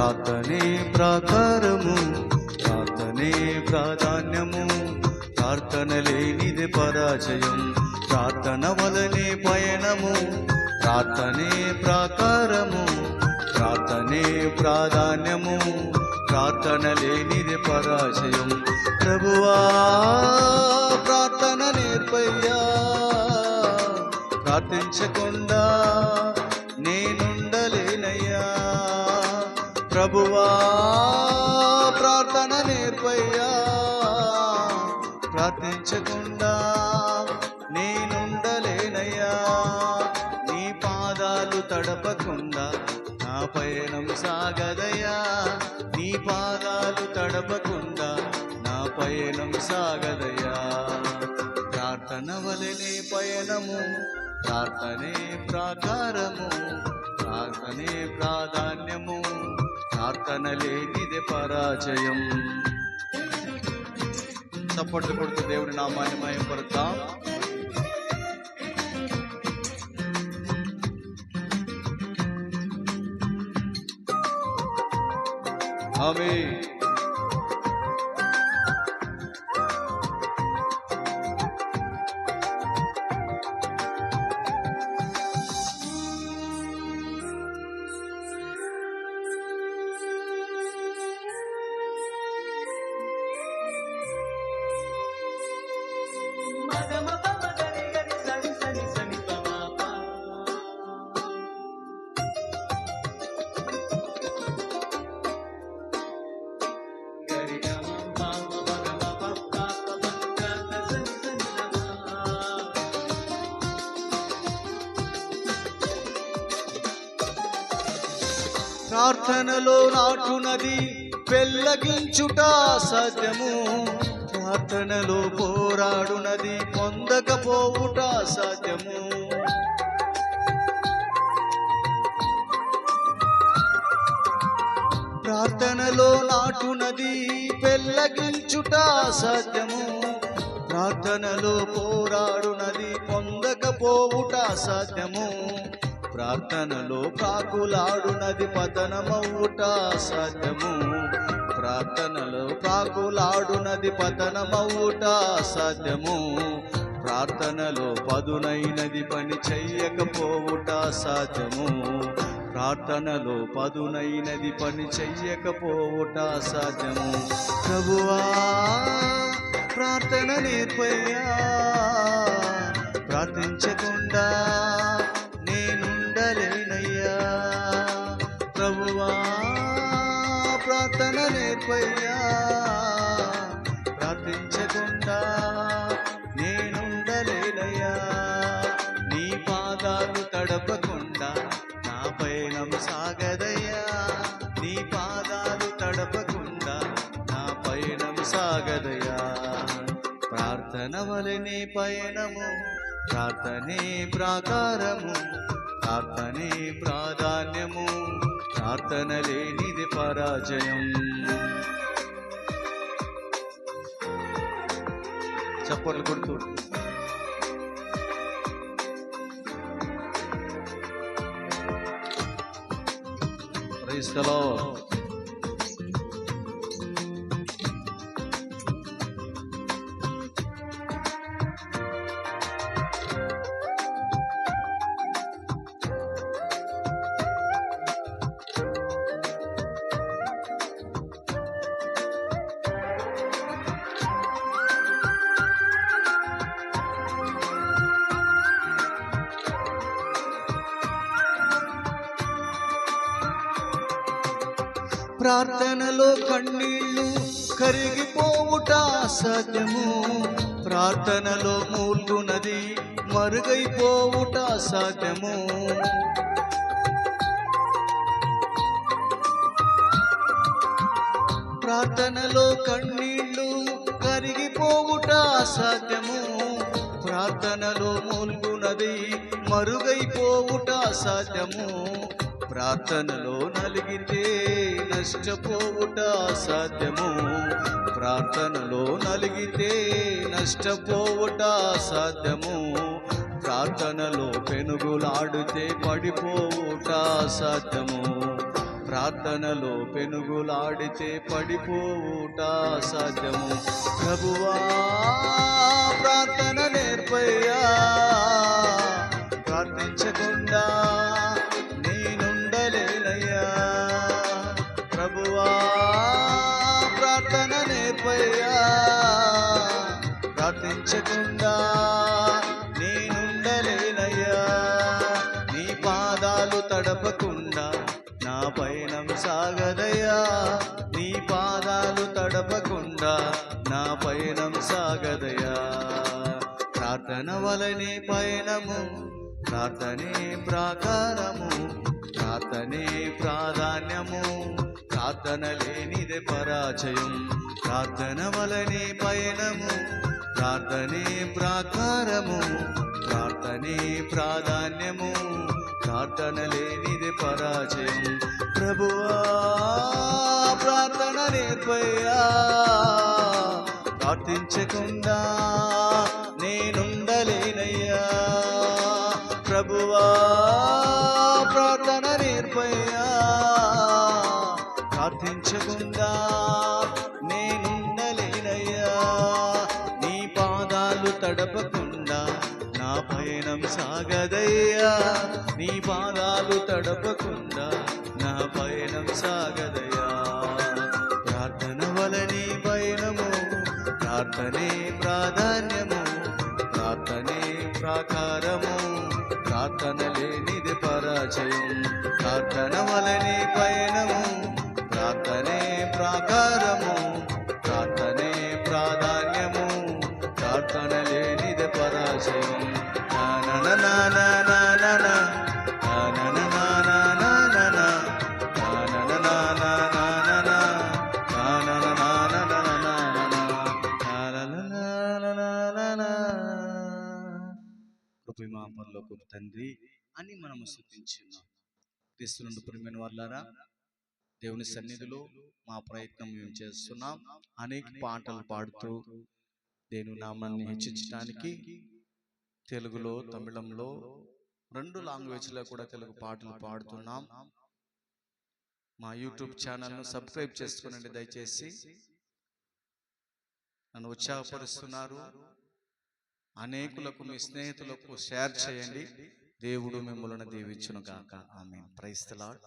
ప్రార్థనే ప్రాకారము, ప్రార్థనే ప్రాధాన్యము. ప్రార్థన లేనిది పరాజయం, ప్రార్థన వలనే పయనము. ప్రార్థనే ప్రాకారము, ప్రార్థనే ప్రాధాన్యము. ప్రార్థన లేనిది పరాజయం. ప్రభువా ప్రార్థన నేర్పయ్యా, ప్రార్థించకుండా నేనుండలేనయ్యా. ప్రభువా ప్రార్థన నేర్పయ్యా, ప్రార్థించకుండా నేనుండలేనయ్యా. నీ పాదాలు తడపకుండా నా పయనం సాగదయ్యా. నీ పాదాలు తడపకుండా నా పయనం సాగదయ్యా. ప్రార్థన వలనే పయనము, ప్రార్థనే ప్రాకారము, ప్రార్థనే ప్రాధాన్యము. ప్రార్థన లేనిదే పరాజయం. చప్పట్లు కొడుతూ దేవుని నామాన్ని మహిమపరుద్దాం. ఆమేన్. ప్రార్థనలో నాటునది పెళ్ళగించుట సాధ్యము. ప్రార్థనలో పోరాడునది పొందకపోవుట సాధ్యము. ప్రార్థనలో నాటునది పెళ్ళగించుట సాధ్యము. ప్రార్థనలో పోరాడునది పొందకపోవుట సాధ్యము. ప్రార్థనలో ప్రాకులాడునది పతనమవుట సాధ్యము. ప్రార్థనలో ప్రాకులాడునది పతనమవుట సాధ్యము. ప్రార్థనలో పదునైనది పని చెయ్యకపోవుట సాధ్యము. ప్రార్థనలో పదునైనది పని చెయ్యకపోవుట సాధ్యము. ప్రభువా ప్రార్థన నేర్పయ్యా, ప్రార్థించకుండా నేనుండలేనయ్యా. ప్రభువా ప్రార్థన నేర్పయ్యా, ప్రార్థించకుండా నేనుండలేనయ్యా. నీ పాదాలు తడపకుండా నా పయనం సాగదయ్యా. నీ పాదాలు తడపకుండా నా పయనం సాగదయ్యా. ప్రార్థన వలనే పయనము, ప్రార్థనే ప్రాకారము, ప్రార్థనే ప్రాధాన్యము. ప్రార్థన లేనిది పరాజయం. చప్పట్లు కొడుతూ ప్రైజ్ ది లార్డ్. ప్రార్థనలో కన్నీళ్ళు కరిగిపోవుట సాధ్యము. ప్రార్థనలో మూల్గునది మరుగైపోవుట సాధ్యము. ప్రార్థనలో కన్నీళ్ళు కరిగిపోవుట సాధ్యము. ప్రార్థనలో మూల్గునది మరుగైపోవుట సాధ్యము. ప్రార్థనలో నలిగితే నష్టపోవుట సాధ్యము. ప్రార్థనలో నలిగితే నష్టపోవుట సాధ్యము. ప్రార్థనలో పెనుగులాడితే పడిపోవుట సాధ్యము. ప్రార్థనలో పెనుగులాడితే పడిపోవుట సాధ్యము. ప్రభువా ప్రార్థన నేర్పయ్యా, ప్రార్థించకుండా నేనుండలేనయ్యా. ప్రభువా ప్రార్థన నేర్పయ్యా, ప్రార్థించకుండా నేనుండలేనయ్యా. నీ పాదాలు తడపకుండా నా పయనం సాగదయ్యా. నీ పాదాలు తడపకుండా నా పయనం సాగదయ్యా. ప్రార్థన వలనే పయనము, ప్రార్థనే ప్రాకారము, ప్రార్థనే ప్రాధాన్యము, ప్రార్థన లేనిదే పరాజయం. ప్రార్థన వలనే పయనము, ప్రార్థనే ప్రాకారము, ప్రార్థనే ప్రాధాన్యము, ప్రార్థన లేనిదే పరాజయం. ప్రభువా ప్రార్థన నేర్పయ్యా, ప్రార్థించకుండా నేనుండలేనయ్యా. ప్రభువా ప్రార్థన నేర్పయ్యా, ప్రార్థించకుండా నేనుండలేనయ్యా. నీ పాదాలు తడపకుండా నా పయనం సాగదయ్యా. నీ పాదాలు తడపకుండా నా పయనం సాగదయ్యా. ప్రార్థన వలనే పయనము, ప్రార్థనే ప్రాధాన్యము, ప్రార్థనే ప్రాకారము, ప్రార్థన లేనిది పరాజయం. ప్రార్థన వలనే పయనము, ప్రార్థనే ప్రాకారము, ప్రార్థనే ప్రాధాన్యము, ప్రార్థన లేనిది పరాజయం. కృపా పరలోకపు తండ్రి అని మనము స్తుతించున్నాం. క్రీస్తునందు ప్రియమైన వారలారా, దేవుని సన్నిధిలో మా ప్రయత్నం మేము చేస్తున్నాం. అనేక పాటలు పాడుతూ దేవుని నామాన్ని హెచ్చించడానికి తెలుగులో, తమిళంలో 2 లాంగ్వేజ్లో కూడా తెలుగు పాటలు పాడుతున్నాం. మా యూట్యూబ్ ఛానల్ను సబ్స్క్రైబ్ చేసుకోనండి దయచేసి. నన్ను ఉత్సాహపరుస్తున్నారు. అనేకులకు, మీ స్నేహితులకు షేర్ చేయండి. దేవుడు మిమ్మల్ని దీవించును గాక. ఆమేన్. Praise the lord.